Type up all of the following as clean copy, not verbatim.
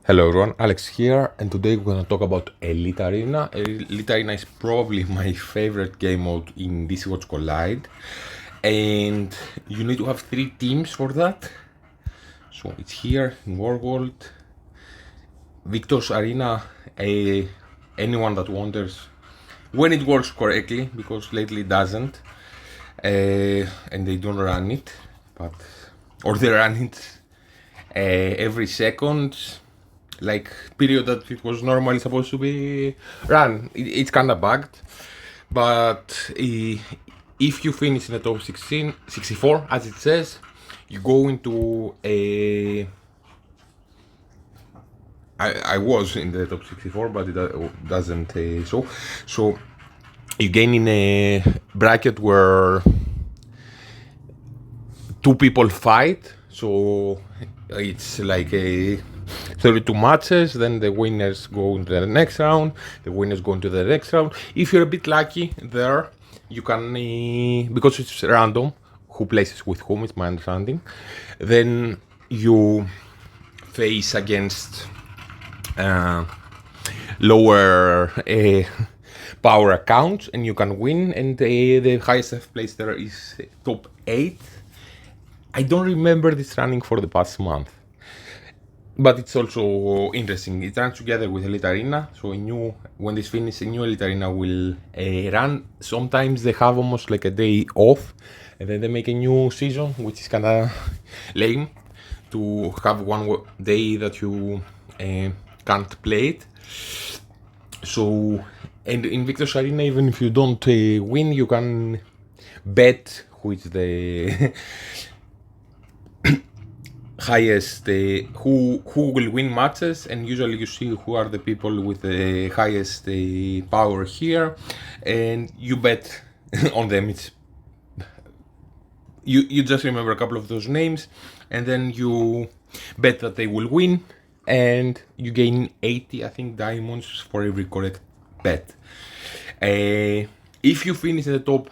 Hello everyone, Alex here, and today we're gonna talk about Elite Arena. Elite Arena is probably my favorite game mode in DC Watch Collide, and you need to have 3 teams for that. So it's here in World, Victor's Arena. Anyone that wonders when it works correctly, because lately it doesn't, and they don't run it, or they run it every second. Like period that it was normally supposed to be run. It's kind of bugged, but if you finish in the top 64, as it says, you go into a. I was in the top 64, but it doesn't show. So you gain in a bracket where 2 people fight. So it's like a 32 matches, then the winners go into the next round, the winners go into the next round. If you're a bit lucky there, you can, because it's random who places with whom, it's my understanding, then you face against lower power accounts and you can win, and the highest place there is top 8. I don't remember this running for the past month, but it's also interesting. It runs together with Elite Arena, so when this finishes, a new Elite Arena will run. Sometimes they have almost like a day off, and then they make a new season, which is kind of lame to have one day that you can't play it. So, and in Victor's Arena, even if you don't win, you can bet who is the highest, who will win matches, and usually you see who are the people with the highest power here, and you bet on them. It's you just remember a couple of those names, and then you bet that they will win, and you gain 80, I think, diamonds for every correct bet. If you finish at the top,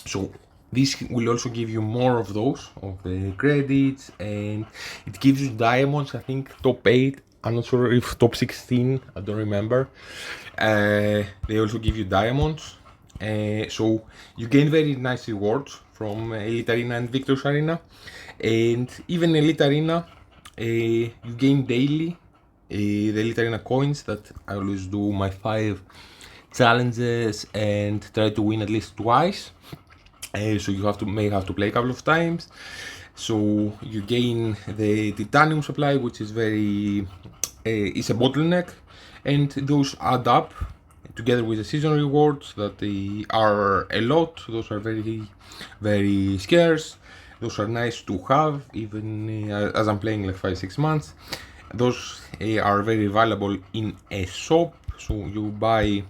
so this will also give you more of those, of the credits, and it gives you diamonds, I think top 8, I'm not sure if top 16, I don't remember. They also give you diamonds, so you gain very nice rewards from Elite Arena and Victor's Arena. And even Elite Arena, you gain daily the Elite Arena coins that I always do my 5 challenges and try to win at least twice. So you may have to play a couple of times. So you gain the titanium supply, which is is a bottleneck, and those add up together with the season rewards that they are a lot. Those are very, very scarce. Those are nice to have, even as I'm playing like 5-6 months. Those are very valuable in a shop. So you buy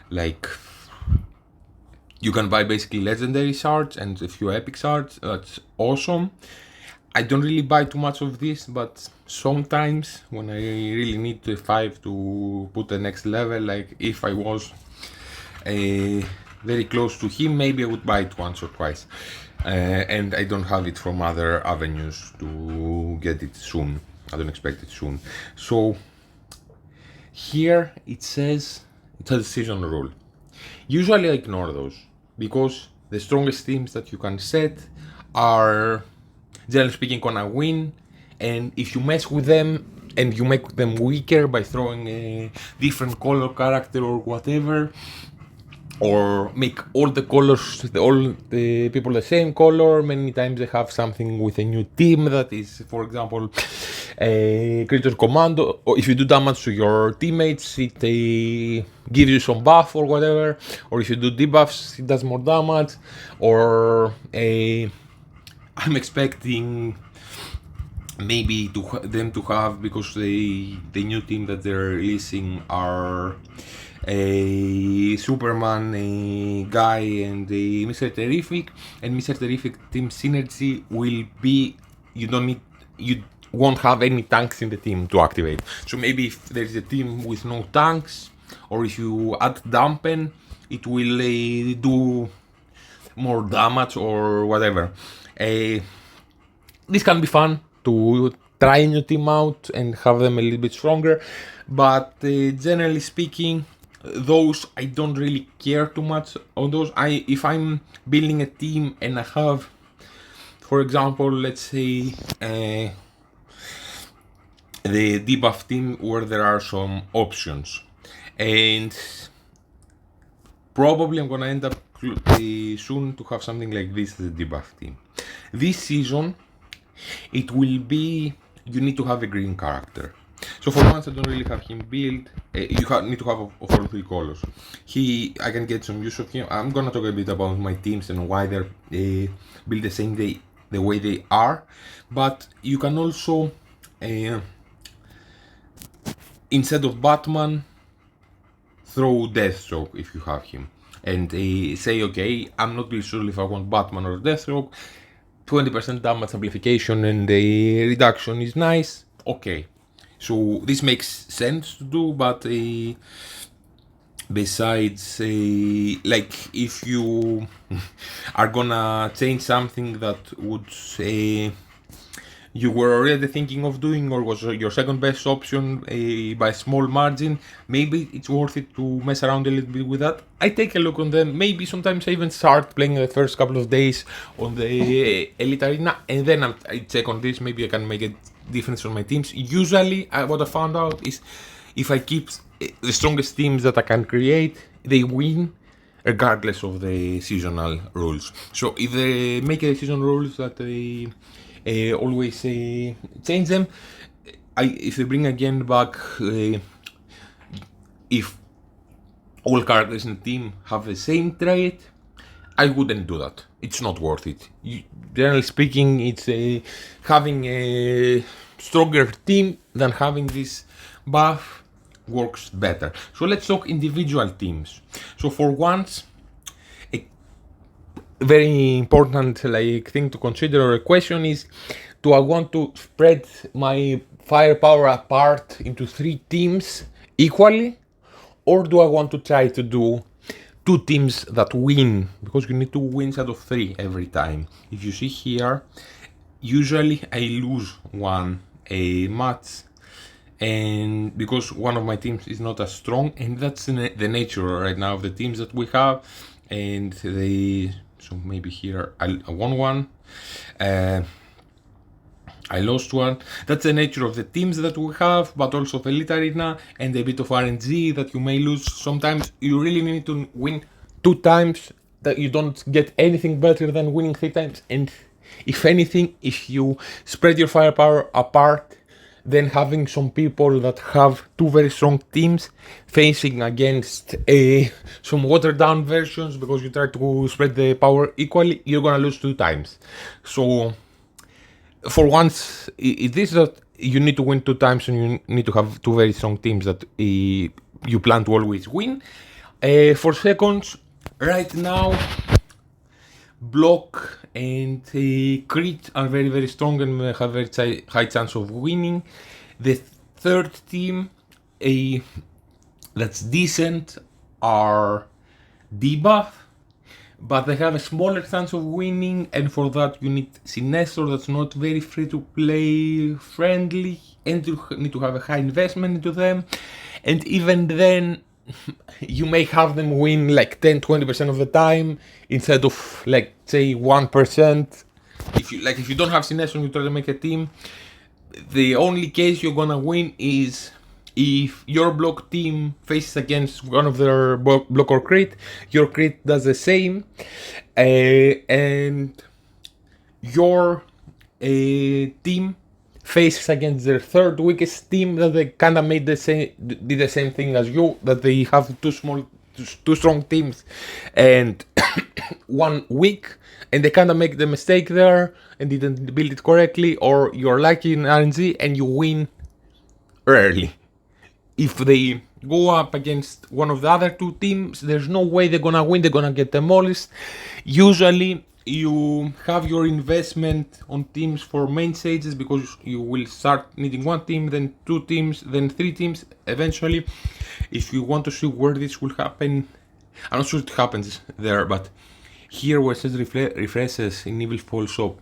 like. You can buy basically legendary shards and a few epic shards. That's awesome. I don't really buy too much of this, but sometimes when I really need the 5 to put the next level, like if I was very close to him, maybe I would buy it once or twice. And I don't have it from other avenues to get it soon. I don't expect it soon. So here it says it has a season rule. Usually I ignore those, because the strongest teams that you can set are, generally speaking, gonna win, and if you mess with them and you make them weaker by throwing a different color character or whatever, or make all the colors, all the people the same color, many times they have something with a new team that is, for example, a creature commando, or if you do damage to your teammates, it gives you some buff or whatever, or if you do debuffs, it does more damage, or I'm expecting maybe them to have, because the new team that they're releasing are a Superman, a guy, and a Mr. Terrific, and Mr. Terrific team synergy will be, you won't have any tanks in the team to activate. So maybe if there's a team with no tanks, or if you add dampen, it will do more damage or whatever. This can be fun to try a new team out and have them a little bit stronger. But generally speaking, those I don't really care too much on those. If I'm building a team and I have, for example, let's say the debuff team where there are some options, and probably I'm gonna end up soon to have something like this as a debuff team. This season, it will be, you need to have a green character. So for once I don't really have him built. You need to have for 3 colors. I can get some use of him. I'm gonna talk a bit about my teams and why they're built the way they are. But you can also, instead of Batman, throw Deathstroke if you have him. And say, okay, I'm not really sure if I want Batman or Deathstroke. 20% damage amplification and the reduction is nice. Okay, so this makes sense to do, but besides, like if you are gonna change something that would you were already thinking of doing or was your second best option by a small margin, maybe it's worth it to mess around a little bit with that. I take a look on them, maybe sometimes I even start playing the first couple of days on the Elite Arena, and then I check on this, maybe I can make a difference on my teams. Usually what I found out is if I keep the strongest teams that I can create, they win regardless of the seasonal rules. So if they make a season rules that they always change them, if they bring again back, if all characters in the team have the same trait, I wouldn't do that. It's not worth it. Generally speaking, it's having a stronger team than having this buff works better. So let's talk individual teams. So for once, very important thing to consider or a question is, do I want to spread my firepower apart into 3 teams equally, or do I want to try to do 2 teams that win, because you need 2 wins out of 3 every time. If you see here, usually I lose one a match, and because one of my teams is not as strong, and that's the nature right now of the teams that we have, and so maybe here I won one, I lost one. That's the nature of the teams that we have, but also the Elite Arena and a bit of RNG that you may lose. Sometimes you really need to win 2 times, that you don't get anything better than winning 3 times. And if anything, if you spread your firepower apart, then having some people that have 2 very strong teams facing against some watered down versions, because you try to spread the power equally, you're gonna lose 2 times. So for once, it is that you need to win 2 times, and you need to have 2 very strong teams that you plan to always win. For seconds, right now, block and crit are very, very strong and have a very high chance of winning. The third team that's decent are debuff, but they have a smaller chance of winning, and for that you need Sinestro that's not very free to play friendly, and you need to have a high investment into them, and even then you may have them win like 10-20% of the time instead of like say 1%. If you don't have Sinestro and you try to make a team, the only case you're gonna win is if your block team faces against one of their block or crit, your crit does the same, and your team faces against their third weakest team that they kind of did the same thing as you, that they have two strong teams and one weak, and they kind of make the mistake there and didn't build it correctly, or you're lucky in RNG and you win rarely. If they go up against one of the other 2 teams, there's no way they're gonna win, they're gonna get demolished. Usually you have your investment on teams for main stages, because you will start needing 1 team, then 2 teams, then 3 teams eventually. If you want to see where this will happen, I'm not sure it happens there, but here where it says refreshes in Evil Fall Shop,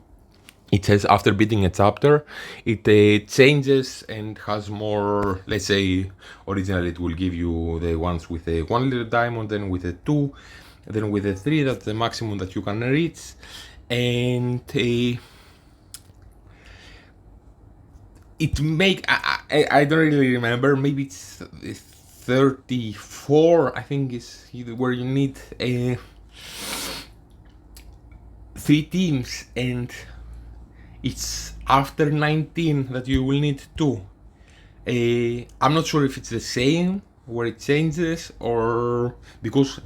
it says after beating a chapter, it changes and has more, let's say, originally it will give you the ones with a 1 liter diamond, then with a 2, then with a 3, that's the maximum that you can reach. And it make, I don't really remember, maybe it's 34, I think, is where you need 3 teams, and it's after 19 that you will need 2. I'm not sure if it's the same where it changes, or because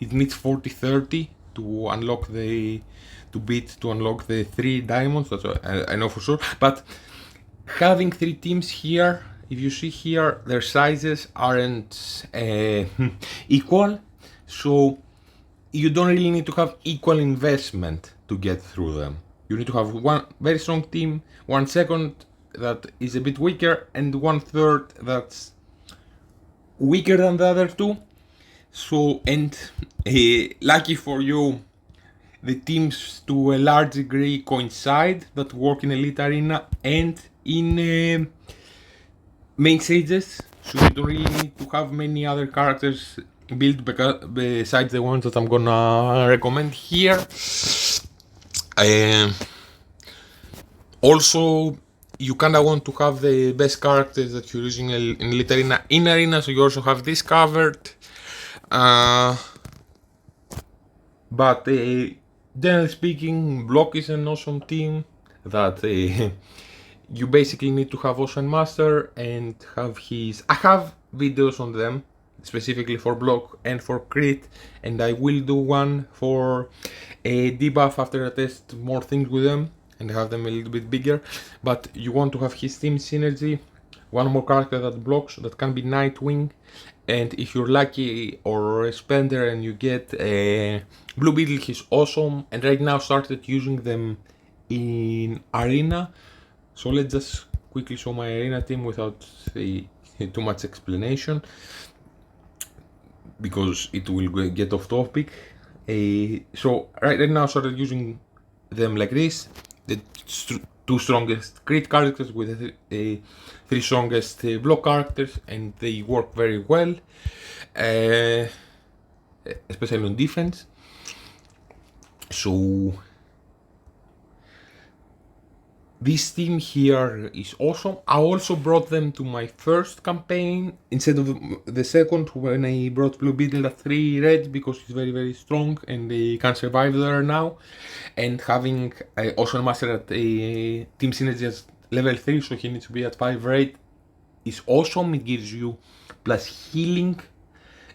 it needs 40-30 to unlock to unlock the 3 diamonds. That's what I know for sure. But having 3 teams here, if you see here, their sizes aren't equal, so you don't really need to have equal investment to get through them. You need to have one very strong team, one second that is a bit weaker, and one third that's weaker than the other 2. So, and lucky for you, the teams to a large degree coincide that work in Elite Arena and in main stages. So you don't really need to have many other characters built besides the ones that I'm gonna recommend here. Also, you kinda want to have the best characters that you're using in Elite Arena in Arena, so you also have this covered. But generally speaking, Block is an awesome team that you basically need to have Ocean Master and have his... I have videos on them, specifically for Block and for Crit, and I will do one for a debuff after I test more things with them and have them a little bit bigger. But you want to have his team synergy, one more character that blocks, that can be Nightwing, and if you're lucky or a spender and you get a Blue Beetle, he's awesome, and right now started using them in Arena. So let's just quickly show my Arena team without too much explanation, because it will get off topic. So right now I started using them like this. The 2 strongest Crit characters with the 3 strongest Block characters, and they work very well, especially on defense. So this team here is awesome. I also brought them to my first campaign instead of the second, when I brought Blue Beetle at 3 red, because he's very, very strong and they can survive there now. And having Ocean Master at a team synergy as level 3, so he needs to be at 5 red, is awesome. It gives you plus healing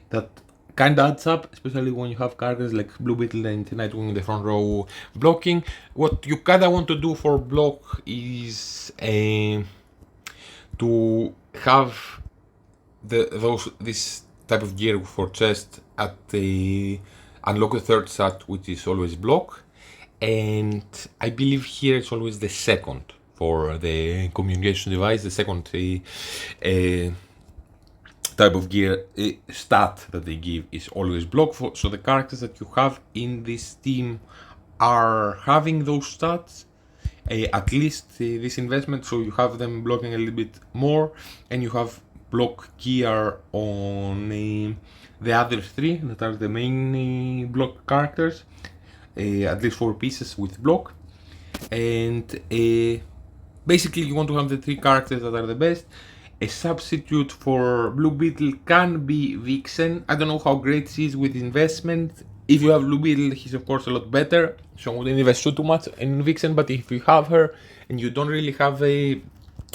that kinda adds up, especially when you have characters like Blue Beetle and Nightwing in the front row blocking. What you kinda want to do for block is to have this type of gear for chest at the unlock the 3rd stat, which is always block, and I believe here it's always the second for the communication device, the second type of gear stat that they give is always block. So the characters that you have in this team are having those stats, at least this investment, so you have them blocking a little bit more, and you have block gear on the other 3 that are the main block characters, at least 4 pieces with block. And basically you want to have the 3 characters that are the best. A substitute for Blue Beetle can be Vixen. I don't know how great she is with investment. If you have Blue Beetle, he's of course a lot better, so I wouldn't invest too much in Vixen. But if you have her and you don't really have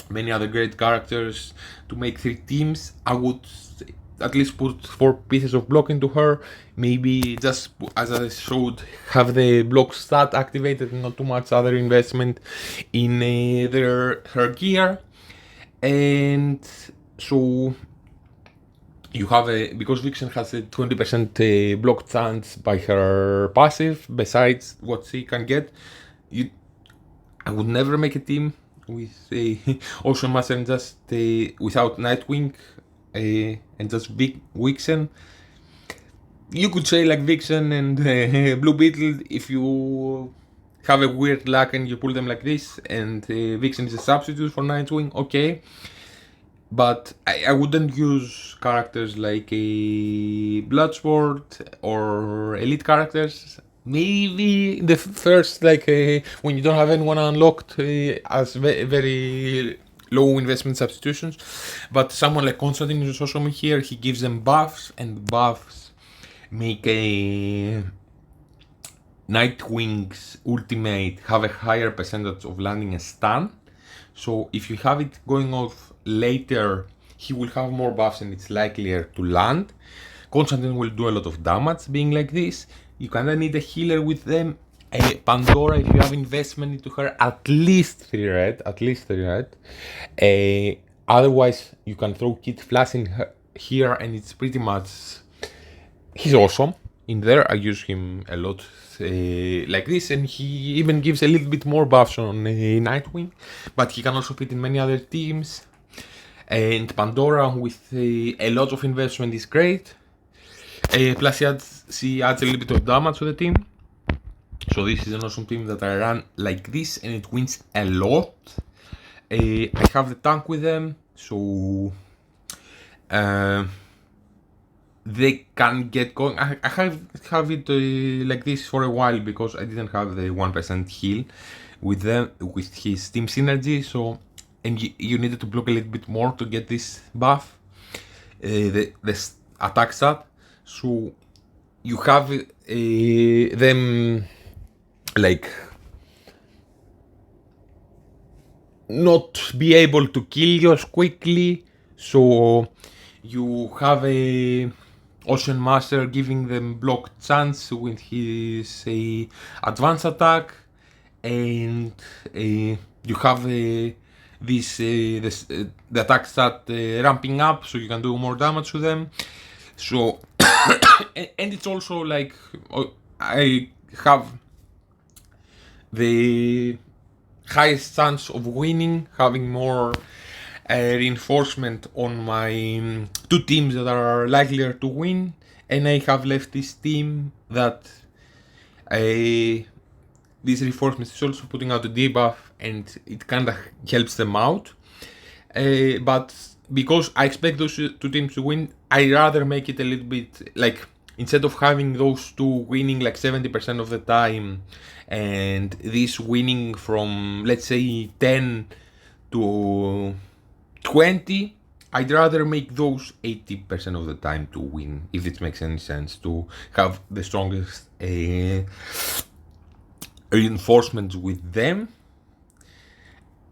many other great characters to make 3 teams, I would at least put 4 pieces of block into her. Maybe just, as I showed, have the block stat activated and not too much other investment in her gear. And so you have because Vixen has a 20% block chance by her passive, besides what she can get. I would never make a team with Ocean Master and just without Nightwing and just Vixen. You could say like Vixen and Blue Beetle if you have a weird luck and you pull them like this, and Vixen is a substitute for Nightwing, okay. But I wouldn't use characters like a Bloodsport or Elite characters. Maybe the first, like when you don't have anyone unlocked as very low investment substitutions. But someone like Constantine is also here. He gives them buffs, and buffs make a Nightwing's ultimate have a higher percentage of landing a stun. So if you have it going off later, he will have more buffs and it's likelier to land. Constantine will do a lot of damage being like this. You kinda need a healer with them. Pandora, if you have investment into her, at least 3 red. Otherwise, you can throw Kid Flash in her here, and it's pretty much... He's awesome in there. I use him a lot like this, and he even gives a little bit more buffs on Nightwing, but he can also fit in many other teams. And Pandora with a lot of investment is great. Plus she adds a little bit of damage to the team. So this is an awesome team that I run like this, and it wins a lot. I have the tank with them, so they can get going. I have it like this for a while because I didn't have the 1% heal with them, with his team synergy. So, and you needed to block a little bit more to get this buff, the attack stat. So you have them like not be able to kill you as quickly. So you have a Ocean Master giving them blocked chance with his advanced attack, and you have the attack stat ramping up, so you can do more damage to them. So and it's also like I have the highest chance of winning, having more reinforcement on my 2 teams that are likelier to win, and I have left this team that this reinforcement is also putting out a debuff, and it kinda helps them out. But because I expect those 2 teams to win, I rather make it a little bit like, instead of having those 2 winning like 70% of the time, and this winning from, let's say, 10 to 20, I'd rather make those 80% of the time to win, if it makes any sense, to have the strongest reinforcements with them.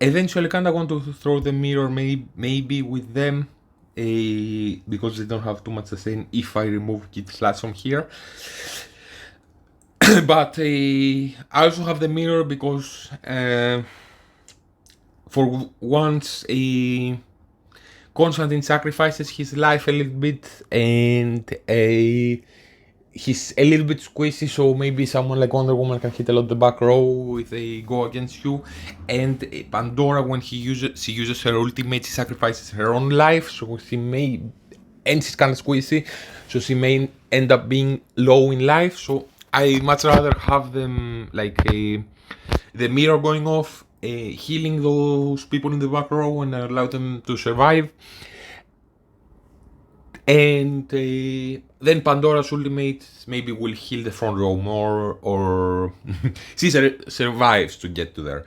Eventually, kinda want to throw the mirror maybe with them, because they don't have too much sustain if I remove Kid Flash from here. But I also have the mirror because for once Constantine sacrifices his life a little bit, and he's a little bit squishy, so maybe someone like Wonder Woman can hit a lot the back row if they go against you. And Pandora, when she uses her ultimate, she sacrifices her own life, so she may, and she's kind of squishy, so she may end up being low in life. So I much rather have them like the mirror going off, healing those people in the back row and allow them to survive. And then Pandora's ultimate maybe will heal the front row more, or she survives to get to there.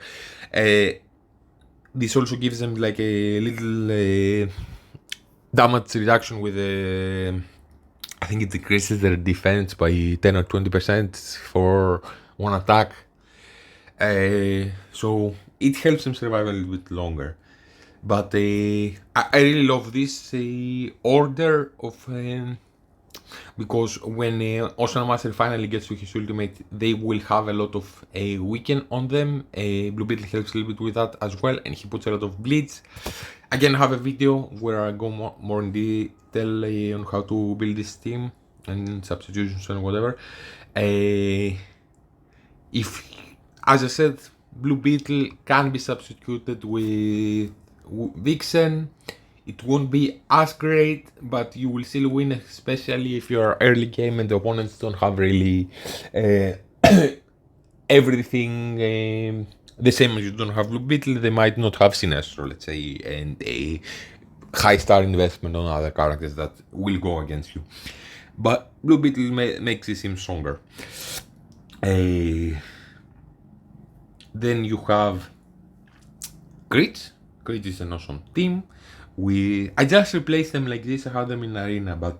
This also gives them like a little damage reduction with I think it decreases their defense by 10 or 20% for one attack. So it helps them survive a little bit longer. But I really love this order of because when Ocean Master finally gets to his ultimate, they will have a lot of weaken on them. Blue Beetle helps a little bit with that as well, and he puts a lot of bleeds. Again, I have a video where I go more in detail on how to build this team and substitutions and whatever. If, as I said, Blue Beetle can be substituted with Vixen, it won't be as great, but you will still win, especially if you're early game and the opponents don't have really everything the same as you don't have Blue Beetle, they might not have Sinestro, let's say, and a high star investment on other characters that will go against you. But Blue Beetle makes this team stronger. Then you have Crit. Crit is an awesome team. I just replaced them like this. I had them in Arena, but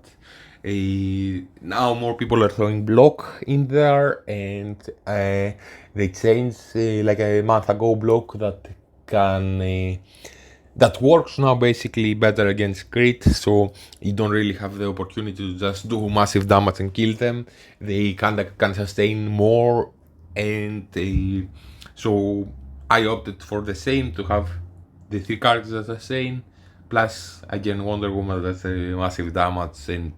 now more people are throwing block in there, and they changed like a month ago block that can that works now basically better against crit, so you don't really have the opportunity to just do massive damage and kill them. They kinda can sustain more, and so I opted for the same, to have the three characters as the same, plus again Wonder Woman that's massive damage, and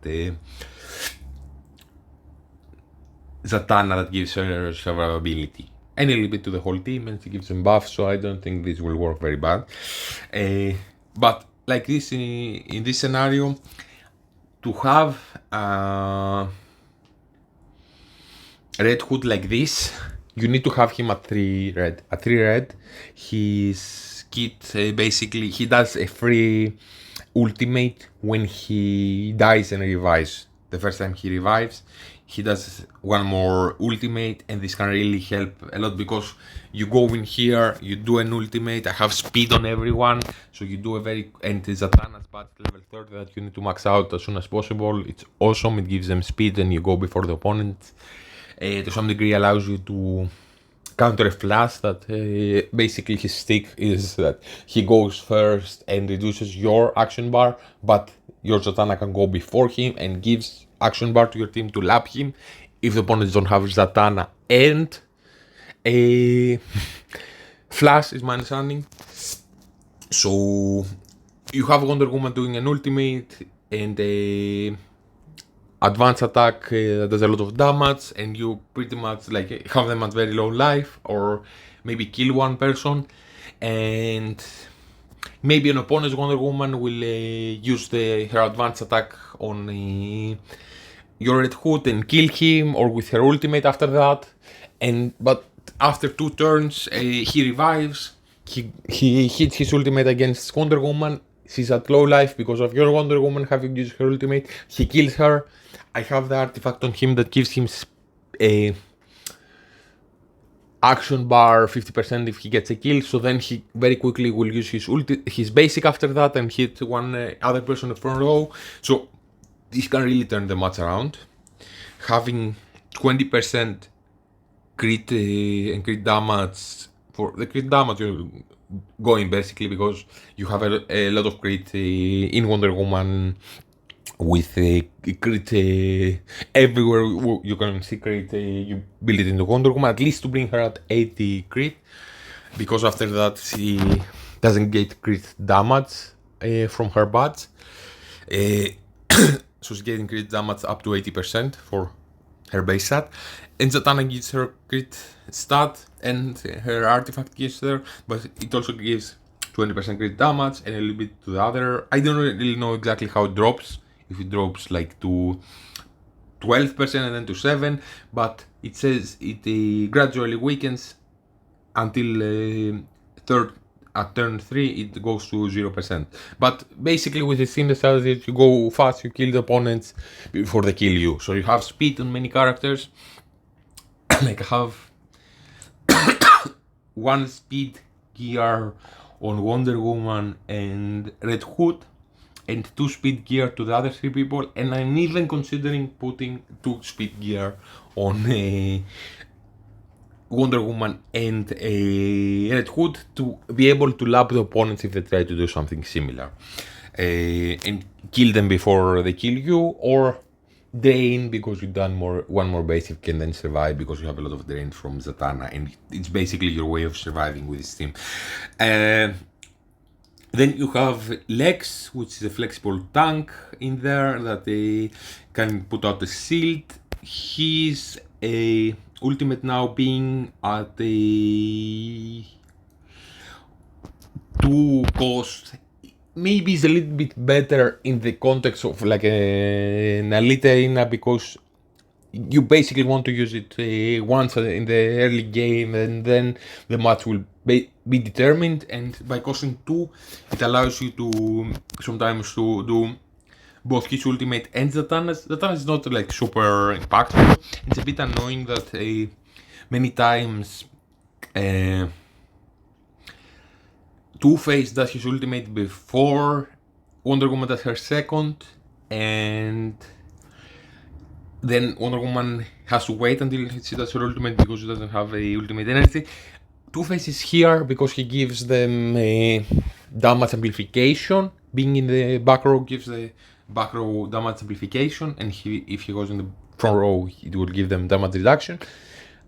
Zatanna that gives her survivability, and a little bit to the whole team, and she gives them buffs, so I don't think this will work very bad. But like this, in this scenario, to have Red Hood like this, you need to have him at 3 red. At 3 red, his kit basically, he does a free ultimate when he dies and revives. The first time he revives, he does one more ultimate, and this can really help a lot, because you go in here, you do an ultimate, I have speed on everyone, so you do a very, and Zatanna's bat level 30 that you need to max out as soon as possible. It's awesome, it gives them speed, and you go before the opponent. To some degree allows you to counter a flash that basically his stick is that he goes first and reduces your action bar, but your Zatanna can go before him and gives action bar to your team to lap him if the opponents don't have Zatanna and a flash, is my understanding. So you have Wonder Woman doing an ultimate and a advanced attack that does a lot of damage, and you pretty much like have them at very low life, or maybe kill one person, and maybe an opponent's Wonder Woman will use her advanced attack on your Red Hood and kill him, or with her ultimate after that. But after 2 turns, he revives. He hits his ultimate against Wonder Woman. She's at low life because of your Wonder Woman having used her ultimate. He kills her. I have the artifact on him that gives him a action bar 50% if he gets a kill, so then he very quickly will use his basic after that and hit one other person in the front row. So this can really turn the match around. Having 20% crit and crit damage, for the crit damage you're going basically because you have a lot of crit in Wonder Woman, with crit everywhere you can see crit, you build it into Wonder Woman, at least to bring her at 80 crit, because after that she doesn't get crit damage from her bats. So she's getting crit damage up to 80% for her base stat, and Zatanna gives her crit stat and her artifact gives her, but it also gives 20% crit damage and a little bit to the other. I don't really know exactly how it drops, if it drops like to 12% and then to 7%, but it says it gradually weakens until at turn 3 it goes to 0%. But basically with the similar strategy, you go fast, you kill the opponents before they kill you. So you have speed on many characters. Like I have 1 speed gear on Wonder Woman and Red Hood, and 2 speed gear to the other 3 people, and I'm even considering putting 2 speed gear on Wonder Woman and Red Hood to be able to lap the opponents if they try to do something similar, and kill them before they kill you, or drain because you've done one more basic and then survive because you have a lot of drain from Zatanna, and it's basically your way of surviving with this team. Then you have Lex, which is a flexible tank in there that they can put out a shield. He's a ultimate now being at a 2 cost. Maybe it's a little bit better in the context of like an elite arena, because you basically want to use it once in the early game, and then the match will be determined. And by costing 2, it allows you to sometimes to do both his ultimate and Zatanna's. Zatanna is not like super impactful. It's a bit annoying that many times Two-Face does his ultimate before Wonder Woman does her second, and then Wonder Woman has to wait until she does her ultimate because she doesn't have a ultimate energy. Two-Face is here because he gives them damage amplification. Being in the back row gives the back row damage amplification, and if he goes in the front row, it will give them damage reduction.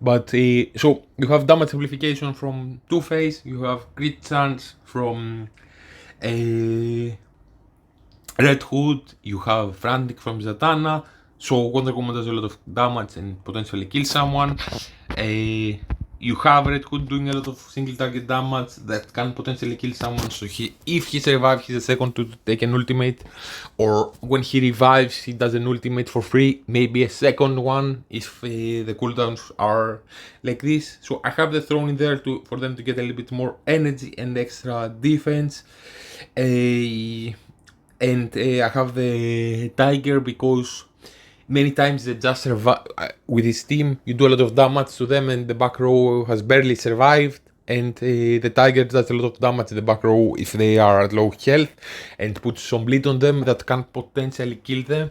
But so you have damage amplification from Two-Face, you have crit chance from Red Hood, you have Frantic from Zatanna. So Wonder Woman does a lot of damage and potentially kills someone. You have Red Hood doing a lot of single target damage that can potentially kill someone. So if he survives, he's the second to take an ultimate. Or when he revives, he does an ultimate for free. Maybe a second one if the cooldowns are like this. So I have the throne in there for them to get a little bit more energy and extra defense. And I have the Tiger because many times they just survive with his team. You do a lot of damage to them, and the back row has barely survived. And the Tiger does a lot of damage in the back row if they are at low health, and puts some bleed on them that can potentially kill them.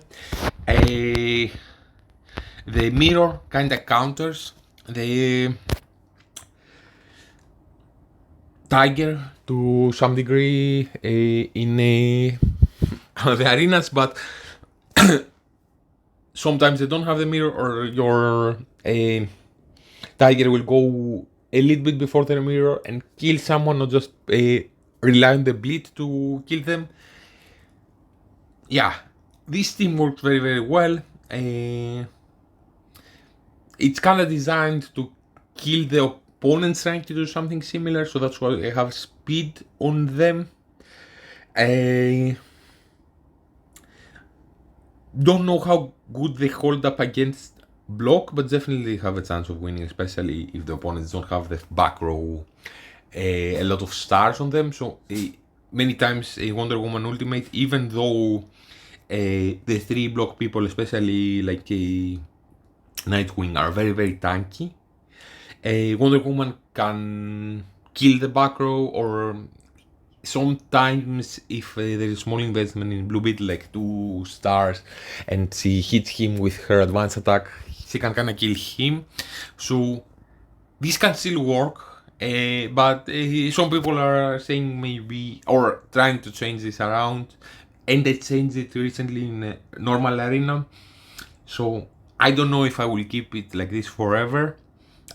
The mirror kinda counters the Tiger to some degree in the arenas, but sometimes they don't have the mirror, or your Tiger will go a little bit before the mirror and kill someone, not just rely on the bleed to kill them. Yeah, this team works very, very well. It's kind of designed to kill the opponent's rank to do something similar, so that's why I have speed on them. Don't know how good they hold up against block, but definitely have a chance of winning, especially if the opponents don't have the back row a lot of stars on them. So many times a Wonder Woman ultimate, even though the 3 block people, especially like Nightwing, are very, very tanky, Wonder Woman can kill the back row, or sometimes if there is small investment in Blue Beetle, like 2 stars, and she hits him with her advanced attack, she can kinda kill him. So this can still work, but some people are saying maybe, or trying to change this around, and they changed it recently in normal arena. So I don't know if I will keep it like this forever.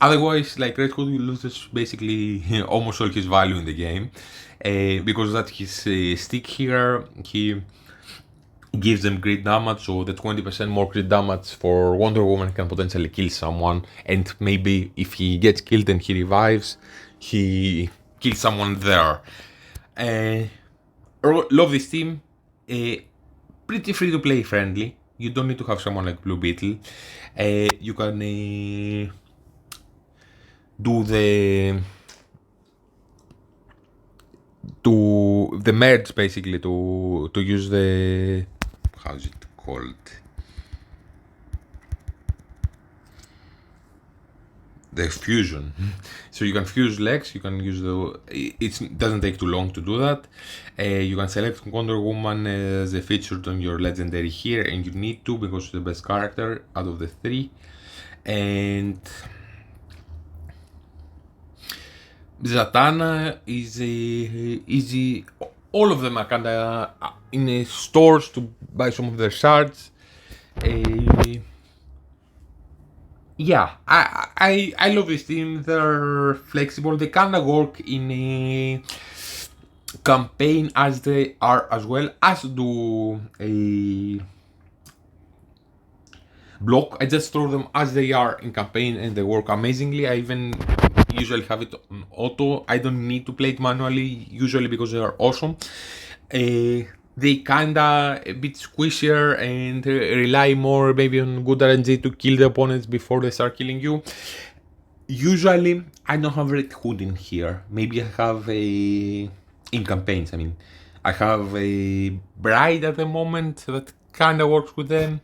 Otherwise, like Red Hood will lose basically almost all his value in the game, because that's his stick here. He gives them crit damage, so the 20% more crit damage for Wonder Woman can potentially kill someone, and maybe if he gets killed and he revives, he kills someone there. Love this team. Pretty free to play friendly. You don't need to have someone like Blue Beetle. You can do the merge basically to use the, how's it called, the fusion. So you can fuse legs, you can use it doesn't take too long to do that. You can select Wonder Woman as a featured on your legendary here, and you need to because it's the best character out of the 3. And Zatanna is easy. All of them are kinda in stores to buy some of their shards. Yeah, I love this team. They're flexible. They kinda work in a campaign as they are as well, as do a block. I just throw them as they are in campaign and they work amazingly. I even usually have it on auto. I don't need to play it manually, usually because they are awesome. they kinda a bit squishier and rely more maybe on good RNG to kill the opponents before they start killing you. Usually, I don't have Red Hood in here. Maybe I have a... in campaigns, I mean. I have a Bride at the moment that kinda works with them.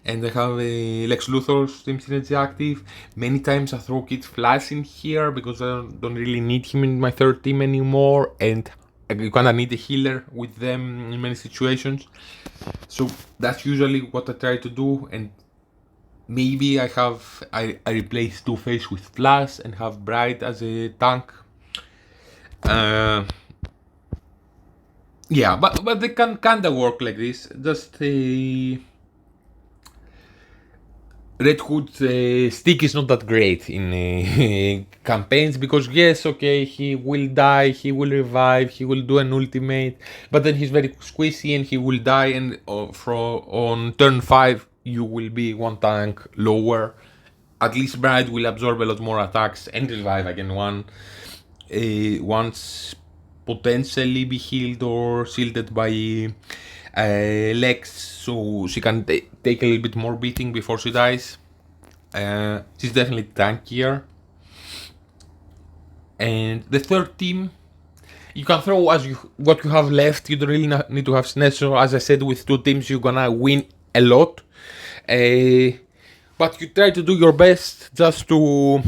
And I have a Lex Luthor's Team Synergy active. Many times I throw Kid Flash in here because I don't really need him in my third team anymore. And you kinda need a healer with them in many situations. So that's usually what I try to do. And maybe I replace Two-Face with Flash and have Bright as a tank. Yeah, but they can kinda work like this. Just a Red Hood stick is not that great in campaigns because yes, okay, he will die, he will revive, he will do an ultimate, but then he's very squishy and he will die, and on turn 5 you will be one tank lower. At least Bride will absorb a lot more attacks and revive again once potentially be healed or shielded by Lex, so she can take a little bit more beating before she dies. She's definitely tankier. And the third team, you can throw as what you have left. You don't really need to have Sinestro. As I said, with two teams you're gonna win a lot. But you try to do your best just to...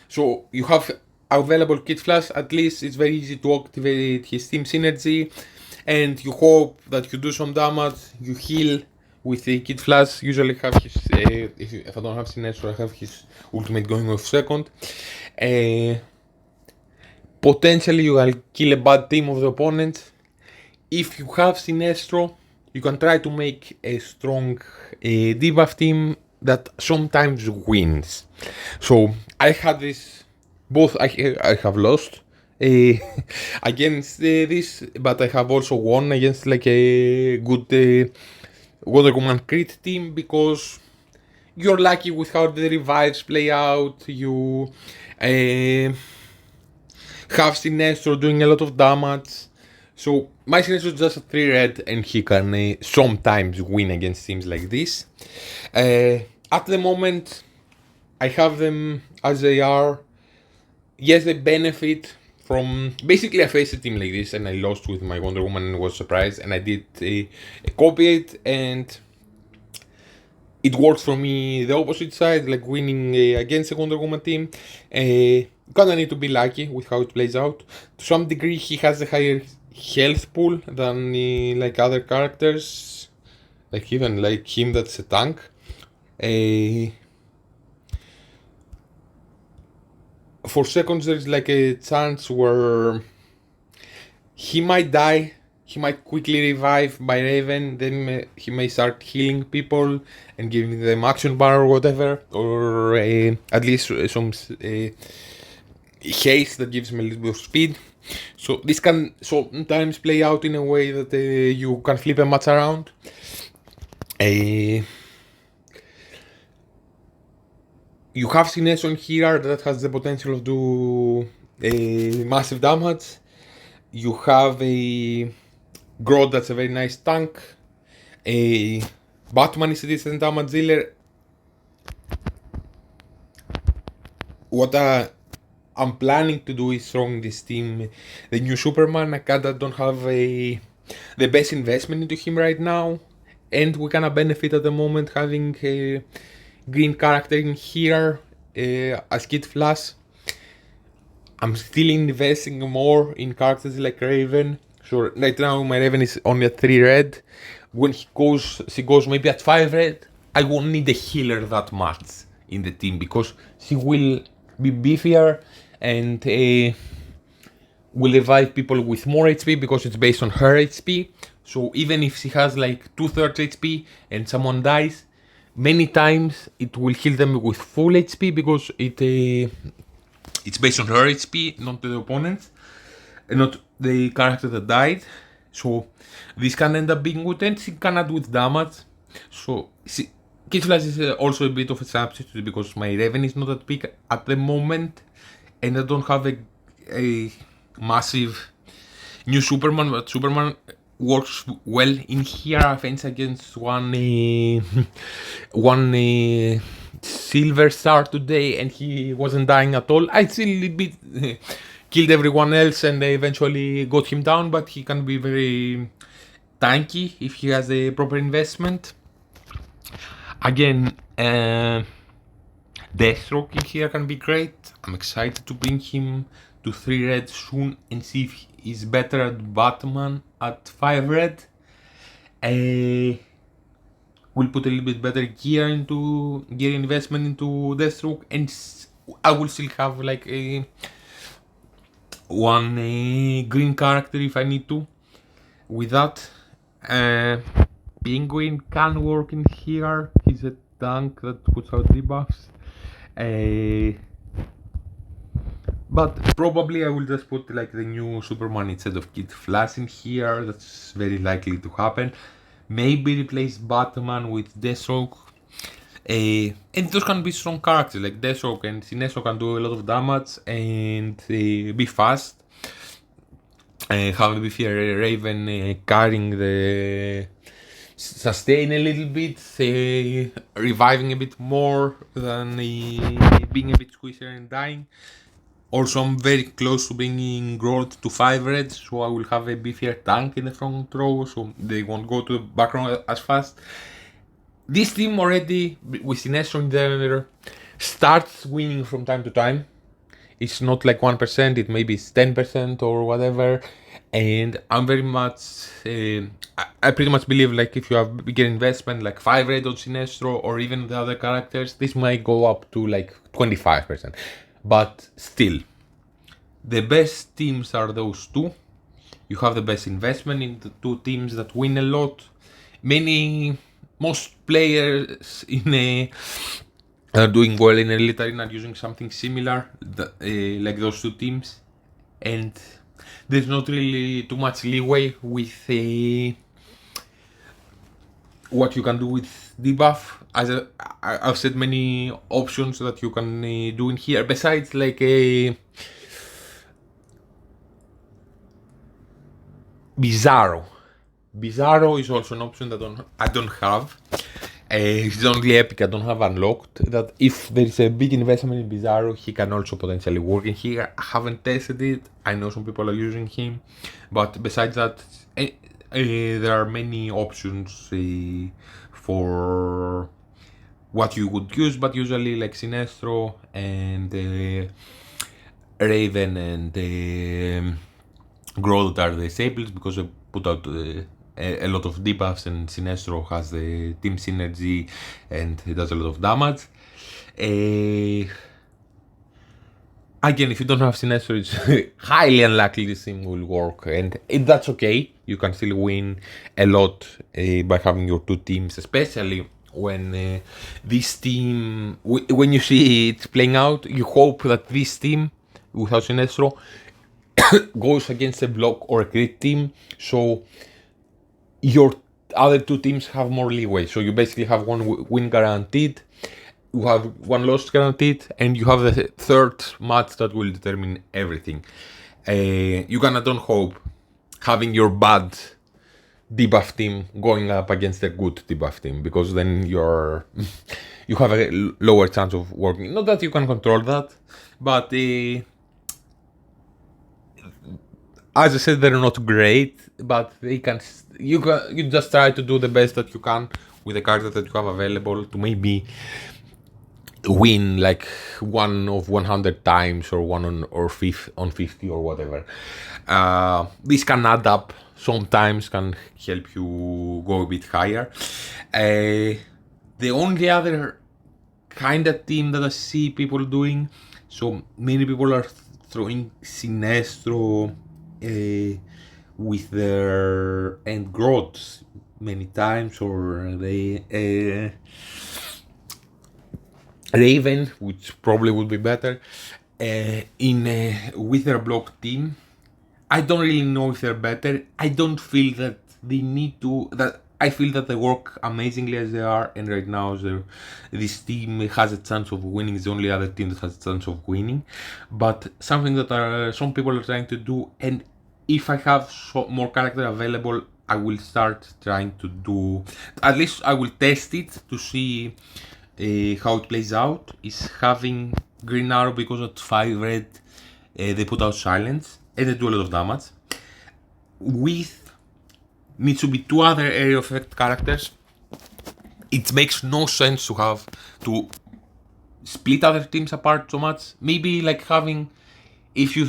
So you have available Kid Flash, at least it's very easy to activate his Team Synergy. And you hope that you do some damage, you heal with the Kid Flash. Usually have his, if I don't have Sinestro, I have his ultimate going off second. Potentially you will kill a bad team of the opponent. If you have Sinestro, you can try to make a strong debuff team that sometimes wins. So I had this, both I have lost against this, but I have also won against like a good Wonder Woman crit team because you're lucky with how the revives play out. You have Sinestro doing a lot of damage. So my Sinestro is just a 3 red and he can sometimes win against teams like this. At the moment I have them as they are. Yes, they benefit from... Basically I faced a team like this and I lost with my Wonder Woman and was surprised, and I did copy it, and it worked for me the opposite side, like winning against a Wonder Woman team. Kinda need to be lucky with how it plays out. To some degree he has a higher health pool than like other characters, like even like him that's a tank. For seconds there's like a chance where he might die, he might quickly revive by Raven, then he may start healing people and giving them action bar or whatever, or at least some haste that gives him a little bit of speed. So this can sometimes play out in a way that you can flip a match around. You have Sinestro here that has the potential to do massive damage. You have a Grodd that's a very nice tank. Batman is a decent damage dealer. What I'm planning to do is throwing this team the new Superman. I kinda don't have the best investment into him right now, and we kinda benefit at the moment having a green character in here as Kid Flash. I'm still investing more in characters like Raven. So right now my Raven is only at 3 red. When she goes maybe at 5 red, I won't need a healer that much in the team because she will be beefier and will revive people with more HP because it's based on her HP. So even if she has like 2/3 HP and someone dies, many times it will heal them with full HP because it's based on her HP, not the opponent's, and not the character that died. So this can end up being good, and she cannot do damage. So Kid Flash is also a bit of a substitute because my Raven is not at peak at the moment, and I don't have a massive new Superman. But Superman works well in here. I fenced against one silver star today, and he wasn't dying at all. I still bit killed everyone else and eventually got him down, but he can be very tanky if he has a proper investment. Again, Deathstroke in here can be great. I'm excited to bring him to 3 red soon and see if he's better at Batman at 5 red. We'll put a little bit better gear investment into Deathstroke, and I will still have like one green character if I need to. With that, Penguin can work in here. He's a tank that puts out debuffs. But probably I will just put like the new Superman instead of Kid Flash in here. That's very likely to happen. Maybe replace Batman with Deathstroke. And those can be strong characters, like Deathstroke and Sinestro can do a lot of damage and be fast. Have a beefier Raven carrying the sustain a little bit, reviving a bit more than being a bit squishier and dying. Also, I'm very close to bringing Growth to 5 red, so I will have a beefier tank in the front row, so they won't go to the back row as fast. This team already, with Sinestro in there, starts winning from time to time. It's not like 1%, it maybe is 10% or whatever. And I'm very much, I pretty much believe like if you have bigger investment, like 5 red on Sinestro or even the other characters, this might go up to like 25%. But still, the best teams are those two. You have the best investment in the two teams that win a lot. Most players are doing well in Elite Arena using something similar, like those two teams. And there's not really too much leeway with what you can do with debuff. As I've said, many options that you can do in here, besides like a Bizarro. Bizarro is also an option that I don't have. It's only epic I don't have unlocked. That if there is a big investment in Bizarro, he can also potentially work in here. I haven't tested it. I know some people are using him, but besides that, there are many options for what you would use. But usually, like Sinestro and Raven and Growth are the staples because they put out a lot of debuffs, and Sinestro has the team synergy and it does a lot of damage. Again, if you don't have Sinestro, it's highly unlikely this team will work, and that's okay. You can still win a lot by having your two teams, especially when this team, when you see it playing out, you hope that this team without Sinestro goes against a block or a crit team, so your other two teams have more leeway. So you basically have one win guaranteed, you have one loss guaranteed, and you have the third match that will determine everything. You cannot don't hope having your bad debuff team going up against a good debuff team, because then you have a lower chance of working. Not that you can control that, but as I said, they're not great, but they can. You just try to do the best that you can with the cards that you have available to maybe win like 1 of 100 times or 1 on 50 or whatever. This can add up. Sometimes can help you go a bit higher. The only other kind of team that I see people doing, so many people are throwing Sinestro with their end growths many times, or they Raven, which probably would be better with their block team. I don't really know if they're better. I don't feel that they need to. That I feel that they work amazingly as they are, and right now this team has a chance of winning. It's the only other team that has a chance of winning. But something that some people are trying to do, and if I have more character available, I will start trying to do, at least I will test it to see how it plays out, is having green arrow because at 5 red they put out silence and they do a lot of damage. With needs to be 2 other area of effect characters. It makes no sense to have to split other teams apart so much. Maybe like having, if you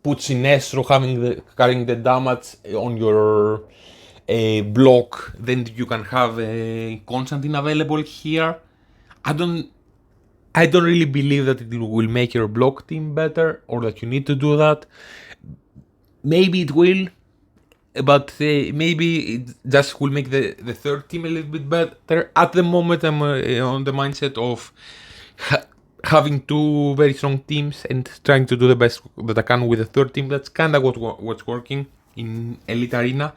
put Sinestro carrying the damage on your block, then you can have Constantine available here. I don't really believe that it will make your block team better or that you need to do that. Maybe it will, but maybe it just will make the third team a little bit better. At the moment, I'm on the mindset of having 2 very strong teams and trying to do the best that I can with the third team. That's kind of what's working in Elite Arena.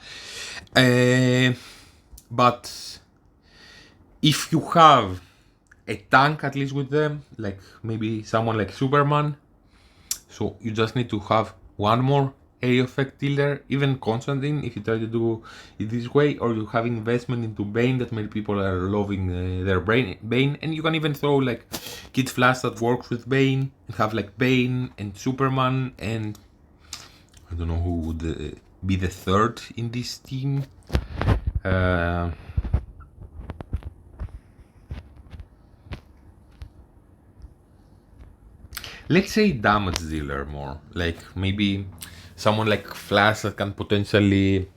But if you have a tank at least with them, like maybe someone like Superman, so you just need to have one more area effect dealer, even Constantine if you try to do it this way, or you have investment into Bane that many people are loving their Bane, and you can even throw like Kid Flash that works with Bane and have like Bane and Superman, and I don't know who would be the third in this team. Let's say damage dealer more, like maybe someone like Flash that can potentially,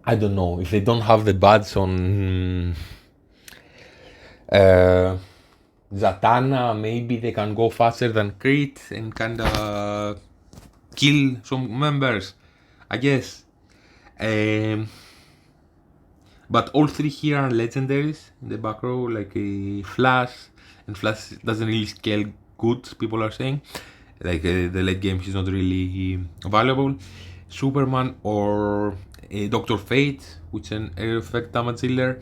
I don't know, if they don't have the badge on Zatanna, maybe they can go faster than Crit and kinda kill some members, I guess. But all 3 here are legendaries in the back row, like a Flash, and Flash doesn't really scale good, people are saying. Like the late game he's not really valuable. Superman or Dr. Fate, which is an area effect damage dealer.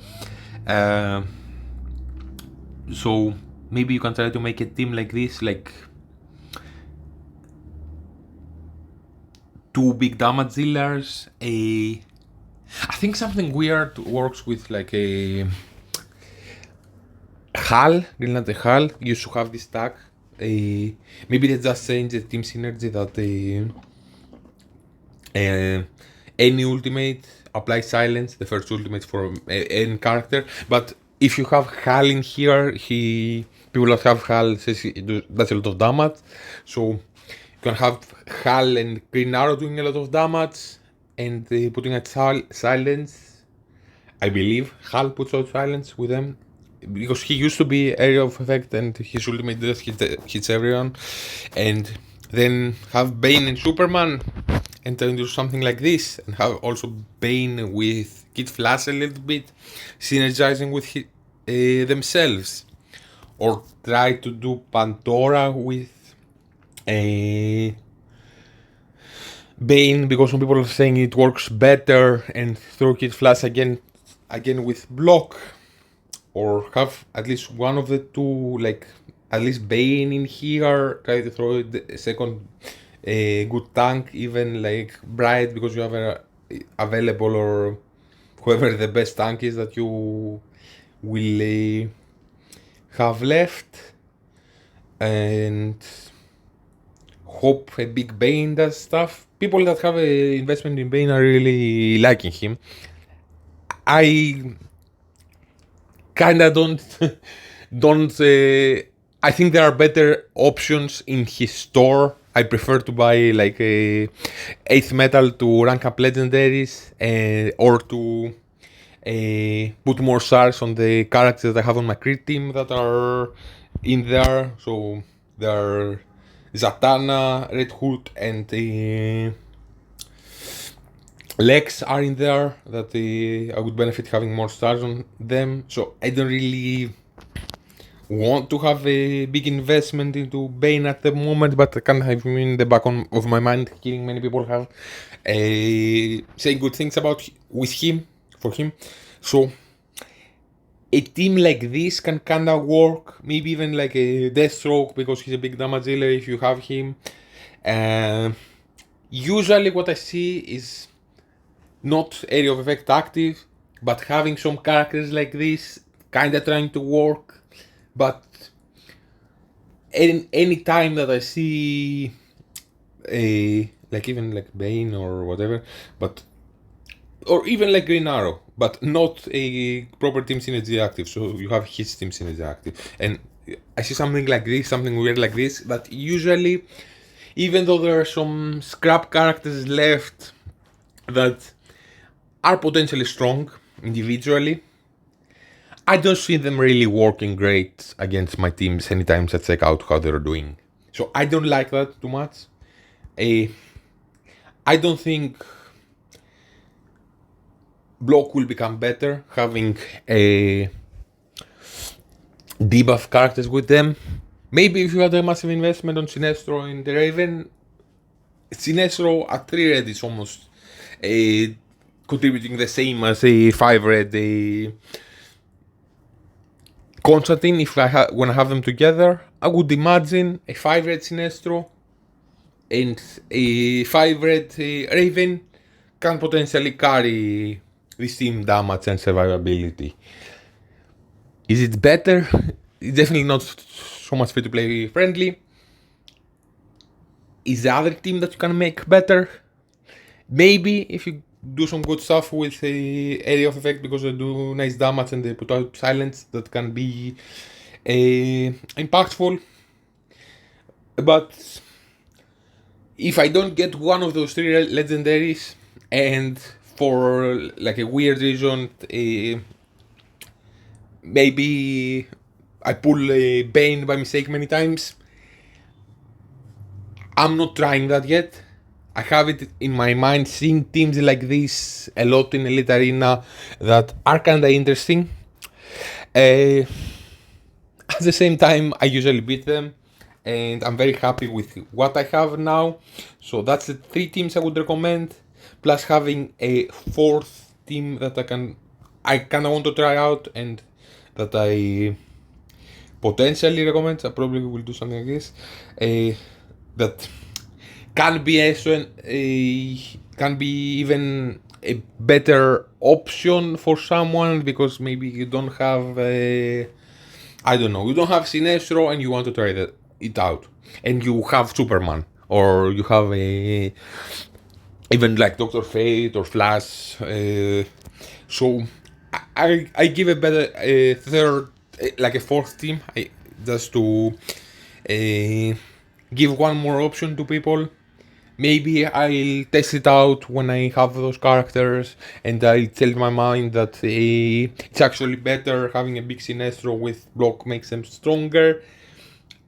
So maybe you can try to make a team like this, like 2 big damage dealers. I think something weird works with like a Hal, Green Lantern Hal used to have this stack. Maybe they just change the team synergy that any ultimate applies silence, the first ultimate for any character. But if you have Hal in here, people that have Hal says that's a lot of damage. So you can have Hal and Green Arrow doing a lot of damage and putting out silence. I believe Hal puts out silence with them, because he used to be area of effect and his ultimate just hits everyone. And then have Bane and Superman and then do something like this, and have also Bane with Kid Flash a little bit, synergizing with themselves. Or try to do Pandora with Bane, because some people are saying it works better, and throw Kid Flash again with block. Or have at least one of the 2, like at least Bane in here, try to throw the second good tank, even like Bright, because you have available, or whoever the best tank is that you will have left, and hope a big Bane does stuff. People that have an investment in Bane are really liking him. I kinda don't I think there are better options in his store. I prefer to buy like a 8th metal to rank up legendaries, or to put more stars on the characters that I have on my crit team that are in there. So there are Zatanna, Red Hood, and Lex are in there that I would benefit having more stars on them. So I don't really want to have a big investment into Bane at the moment, but I can have him in the back of my mind. Hearing many people have saying good things about for him. So a team like this can kinda work. Maybe even like a Deathstroke, because he's a big damage dealer if you have him. Usually what I see is not area of effect active, but having some characters like this kinda trying to work. But any time that I see a like even like Bane or whatever, but or even like Green Arrow, but not a proper team synergy active. So you have his team synergy active, and I see something like this, something weird like this. That usually, even though there are some scrap characters left that are potentially strong individually, I don't see them really working great against my teams anytime I check out how they're doing. So I don't like that too much. I don't think Block will become better having a debuff characters with them. Maybe if you had a massive investment on Sinestro and the Raven, Sinestro at 3 red is almost contributing the same as a 5 red Constantine. If I want to have them together, I would imagine a 5 red Sinestro and a 5 red Raven can potentially carry this team damage and survivability. Is it better? It's definitely not so much free to play friendly. Is the other team that you can make better? Maybe if you do some good stuff with the area of effect because they do nice damage and they put out silence, that can be impactful. But if I don't get one of those 3 legendaries and for like a weird reason, maybe I pull a Bane by mistake many times, I'm not trying that yet. I have it in my mind seeing teams like this a lot in Elite Arena that are kinda interesting. At the same time, I usually beat them, and I'm very happy with what I have now. So that's the 3 teams I would recommend, plus having a 4th team that I kinda want to try out and that I potentially recommend. I probably will do something like this. That can be can be even a better option for someone because maybe you don't have I don't know, you don't have Sinestro and you want to try it out, and you have Superman or you have a even like Doctor Fate or Flash. So I give a better third, like a 4th team, just to give one more option to people. Maybe I'll test it out when I have those characters and I'll tell my mind that it's actually better having a big Sinestro with Block makes them stronger.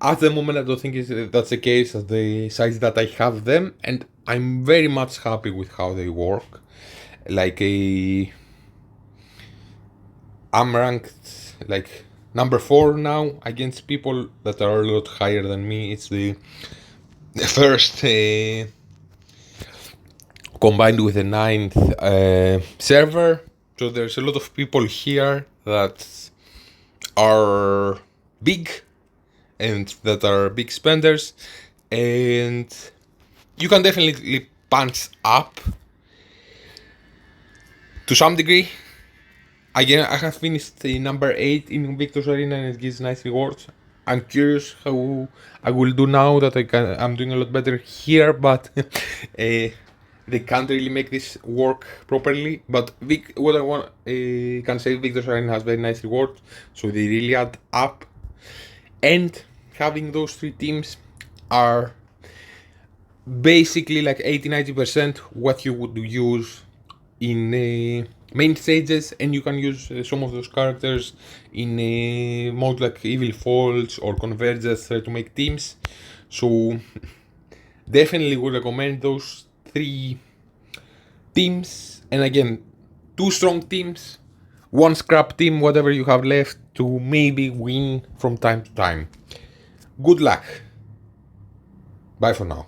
At the moment I don't think that's the case at the size that I have them, and I'm very much happy with how they work. Like I'm ranked like number 4 now against people that are a lot higher than me. It's the first combined with the 9th server. So there's a lot of people here that are big and that are big spenders, and you can definitely punch up to some degree. Again, I have finished number 8 in Victor's Arena and it gives nice rewards. I'm curious how I will do now that I'm doing a lot better here, but they can't really make this work properly. But what I want can say, Victor's Arena has very nice rewards, so they really add up. And having those 3 teams are basically like 80-90% what you would use in main stages, and you can use some of those characters in modes like Evil Falls or Convergence to make teams. So definitely would recommend those 3 teams, and again 2 strong teams, 1 scrap team, whatever you have left, to maybe win from time to time. Good luck. Bye for now.